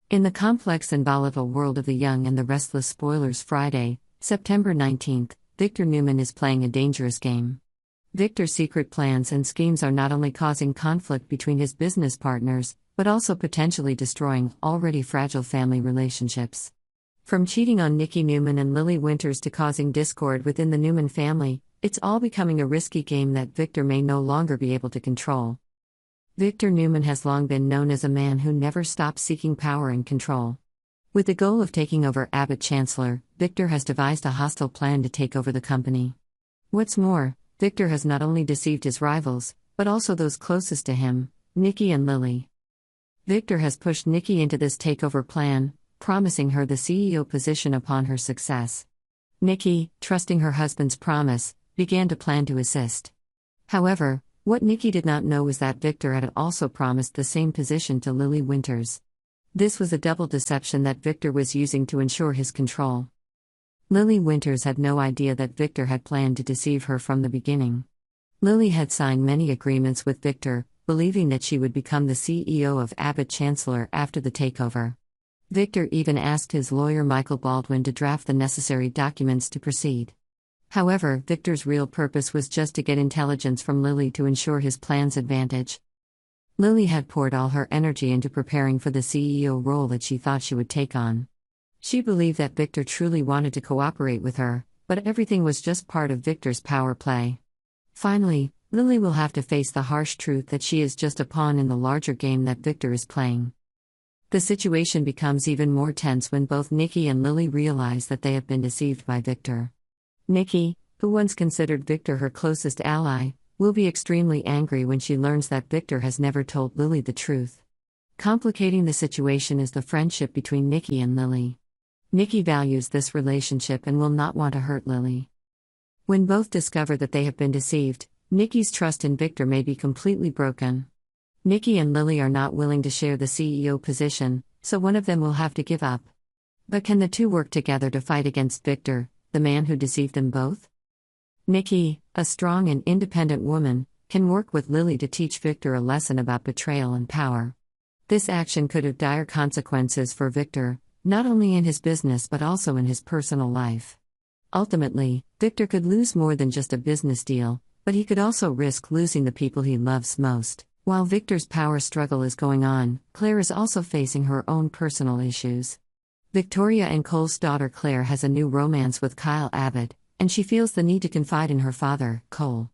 In the complex and volatile world of the young and the restless. Spoilers. Friday, September 19th, Victor Newman is playing a dangerous game. Victor's secret plans and schemes are not only causing conflict between his business partners, but also potentially destroying already fragile family relationships. From cheating on Nikki Newman and Lily Winters to causing discord within the Newman family, it's all becoming a risky game that Victor may no longer be able to control. Victor Newman has long been known as a man who never stops seeking power and control. With the goal of taking over Abbott Chancellor, Victor has devised a hostile plan to take over the company. What's more, Victor has not only deceived his rivals, but also those closest to him, Nikki and Lily. Victor has pushed Nikki into this takeover plan, promising her the CEO position upon her success. Nikki, trusting her husband's promise, began to plan to assist. However, what Nikki did not know was that Victor had also promised the same position to Lily Winters. This was a double deception that Victor was using to ensure his control. Lily Winters had no idea that Victor had planned to deceive her from the beginning. Lily had signed many agreements with Victor, believing that she would become the CEO of Abbott Chancellor after the takeover. Victor even asked his lawyer Michael Baldwin to draft the necessary documents to proceed. However, Victor's real purpose was just to get intelligence from Lily to ensure his plan's advantage. Lily had poured all her energy into preparing for the CEO role that she thought she would take on. She believed that Victor truly wanted to cooperate with her, but everything was just part of Victor's power play. Finally, Lily will have to face the harsh truth that she is just a pawn in the larger game that Victor is playing. The situation becomes even more tense when both Nikki and Lily realize that they have been deceived by Victor. Nikki, who once considered Victor her closest ally, will be extremely angry when she learns that Victor has never told Lily the truth. Complicating the situation is the friendship between Nikki and Lily. Nikki values this relationship and will not want to hurt Lily. When both discover that they have been deceived, Nikki's trust in Victor may be completely broken. Nikki and Lily are not willing to share the CEO position, so one of them will have to give up. But can the two work together to fight against Victor, the man who deceived them both? Nikki, a strong and independent woman, can work with Lily to teach Victor a lesson about betrayal and power. This action could have dire consequences for Victor, not only in his business but also in his personal life. Ultimately, Victor could lose more than just a business deal, but he could also risk losing the people he loves most. While Victor's power struggle is going on, Claire is also facing her own personal issues. Victoria and Cole's daughter Claire has a new romance with Kyle Abbott, and she feels the need to confide in her father, Cole.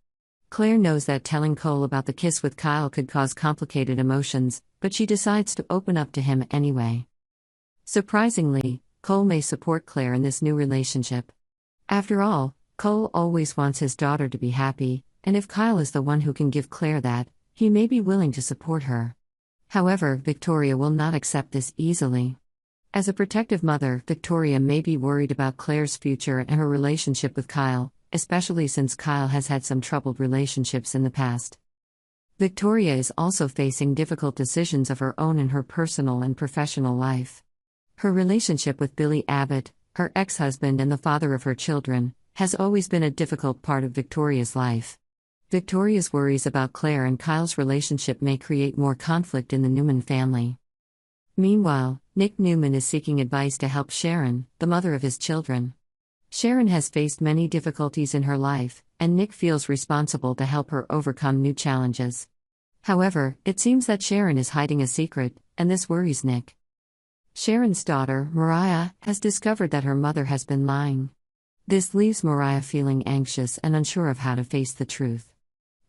Claire knows that telling Cole about the kiss with Kyle could cause complicated emotions, but she decides to open up to him anyway. Surprisingly, Cole may support Claire in this new relationship. After all, Cole always wants his daughter to be happy, and if Kyle is the one who can give Claire that, he may be willing to support her. However, Victoria will not accept this easily. As a protective mother, Victoria may be worried about Claire's future and her relationship with Kyle, especially since Kyle has had some troubled relationships in the past. Victoria is also facing difficult decisions of her own in her personal and professional life. Her relationship with Billy Abbott, her ex-husband and the father of her children, has always been a difficult part of Victoria's life. Victoria's worries about Claire and Kyle's relationship may create more conflict in the Newman family. Meanwhile, Nick Newman is seeking advice to help Sharon, the mother of his children. Sharon has faced many difficulties in her life, and Nick feels responsible to help her overcome new challenges. However, it seems that Sharon is hiding a secret, and this worries Nick. Sharon's daughter, Mariah, has discovered that her mother has been lying. This leaves Mariah feeling anxious and unsure of how to face the truth.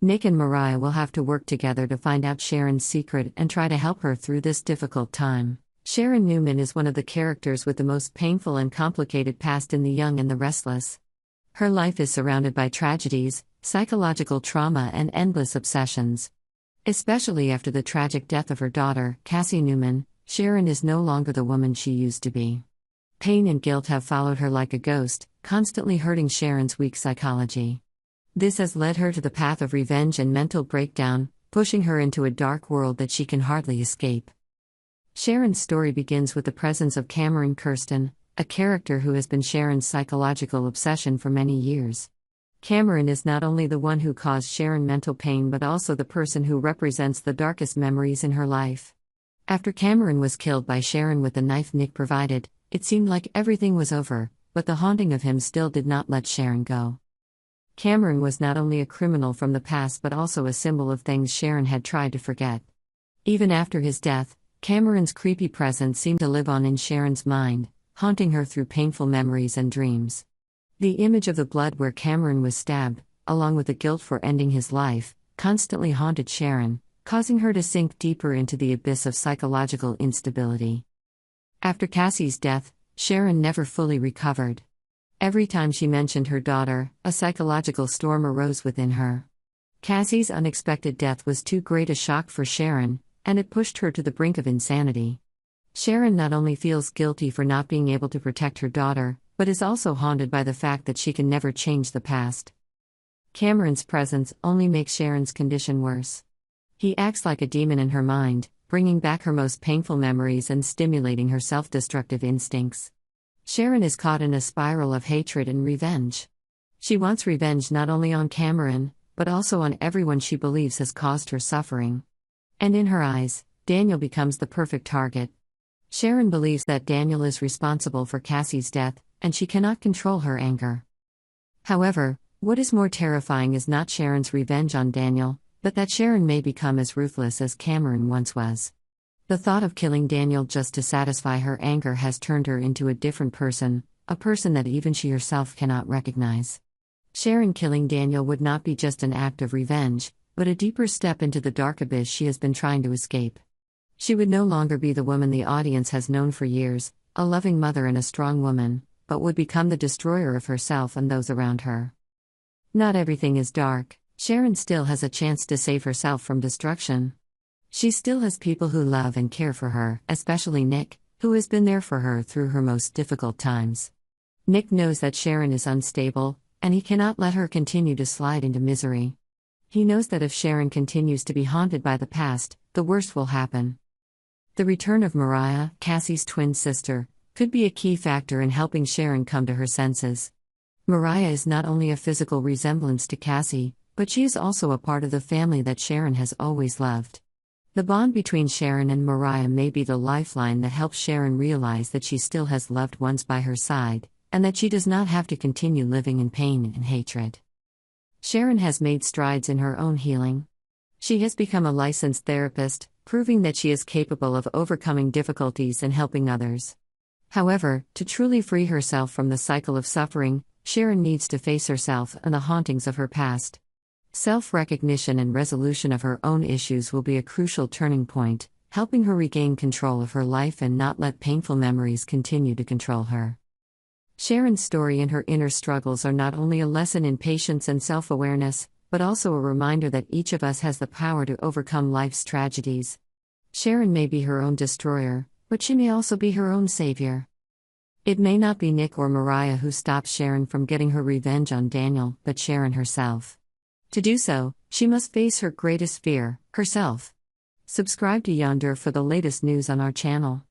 Nick and Mariah will have to work together to find out Sharon's secret and try to help her through this difficult time. Sharon Newman is one of the characters with the most painful and complicated past in The Young and the Restless. Her life is surrounded by tragedies, psychological trauma and endless obsessions. Especially after the tragic death of her daughter, Cassie Newman, Sharon is no longer the woman she used to be. Pain and guilt have followed her like a ghost, constantly hurting Sharon's weak psychology. This has led her to the path of revenge and mental breakdown, pushing her into a dark world that she can hardly escape. Sharon's story begins with the presence of Cameron Kirsten, a character who has been Sharon's psychological obsession for many years. Cameron is not only the one who caused Sharon mental pain but also the person who represents the darkest memories in her life. After Cameron was killed by Sharon with the knife Nick provided, it seemed like everything was over, but the haunting of him still did not let Sharon go. Cameron was not only a criminal from the past but also a symbol of things Sharon had tried to forget. Even after his death, Cameron's creepy presence seemed to live on in Sharon's mind, haunting her through painful memories and dreams. The image of the blood where Cameron was stabbed, along with the guilt for ending his life, constantly haunted Sharon, causing her to sink deeper into the abyss of psychological instability. After Cassie's death, Sharon never fully recovered. Every time she mentioned her daughter, a psychological storm arose within her. Cassie's unexpected death was too great a shock for Sharon, and it pushed her to the brink of insanity. Sharon not only feels guilty for not being able to protect her daughter, but is also haunted by the fact that she can never change the past. Cameron's presence only makes Sharon's condition worse. He acts like a demon in her mind, bringing back her most painful memories and stimulating her self-destructive instincts. Sharon is caught in a spiral of hatred and revenge. She wants revenge not only on Cameron, but also on everyone she believes has caused her suffering. And in her eyes, Daniel becomes the perfect target. Sharon believes that Daniel is responsible for Cassie's death, and she cannot control her anger. However, what is more terrifying is not Sharon's revenge on Daniel, but that Sharon may become as ruthless as Cameron once was. The thought of killing Daniel just to satisfy her anger has turned her into a different person, a person that even she herself cannot recognize. Sharon killing Daniel would not be just an act of revenge, but a deeper step into the dark abyss she has been trying to escape. She would no longer be the woman the audience has known for years, a loving mother and a strong woman, but would become the destroyer of herself and those around her. Not everything is dark. Sharon still has a chance to save herself from destruction. She still has people who love and care for her, especially Nick, who has been there for her through her most difficult times. Nick knows that Sharon is unstable, and he cannot let her continue to slide into misery. He knows that if Sharon continues to be haunted by the past, the worst will happen. The return of Mariah, Cassie's twin sister, could be a key factor in helping Sharon come to her senses. Mariah is not only a physical resemblance to Cassie, but she is also a part of the family that Sharon has always loved. The bond between Sharon and Mariah may be the lifeline that helps Sharon realize that she still has loved ones by her side, and that she does not have to continue living in pain and hatred. Sharon has made strides in her own healing. She has become a licensed therapist, proving that she is capable of overcoming difficulties and helping others. However, to truly free herself from the cycle of suffering, Sharon needs to face herself and the hauntings of her past. Self-recognition and resolution of her own issues will be a crucial turning point, helping her regain control of her life and not let painful memories continue to control her. Sharon's story and her inner struggles are not only a lesson in patience and self-awareness, but also a reminder that each of us has the power to overcome life's tragedies. Sharon may be her own destroyer, but she may also be her own savior. It may not be Nick or Mariah who stops Sharon from getting her revenge on Daniel, but Sharon herself. To do so, she must face her greatest fear, herself. Subscribe to Yonder for the latest news on our channel.